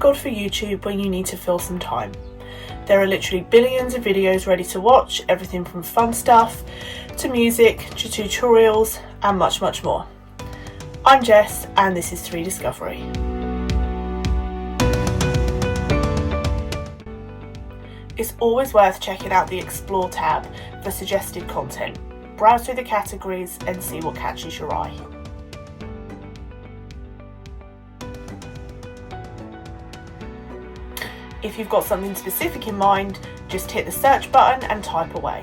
god for YouTube when you need to fill some time. There are literally billions of videos ready to watch, everything from fun stuff to music to tutorials and much more. I'm Jess and this is 3 Discovery. It's always worth checking out the Explore tab for suggested content. Browse through the categories and see what catches your eye. If you've got something specific in mind, just hit the search button and type away.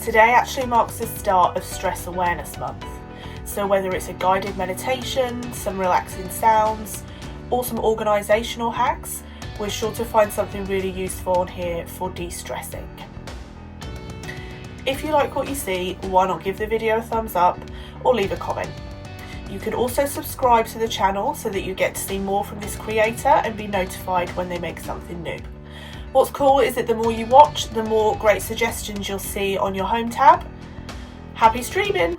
Today actually marks the start of Stress Awareness Month. So whether it's a guided meditation, some relaxing sounds, or some organisational hacks, we're sure to find something really useful on here for de-stressing. If you like what you see, why not give the video a thumbs up or leave a comment. You can also subscribe to the channel so that you get to see more from this creator and be notified when they make something new. What's cool is that the more you watch, the more great suggestions you'll see on your home tab. Happy streaming!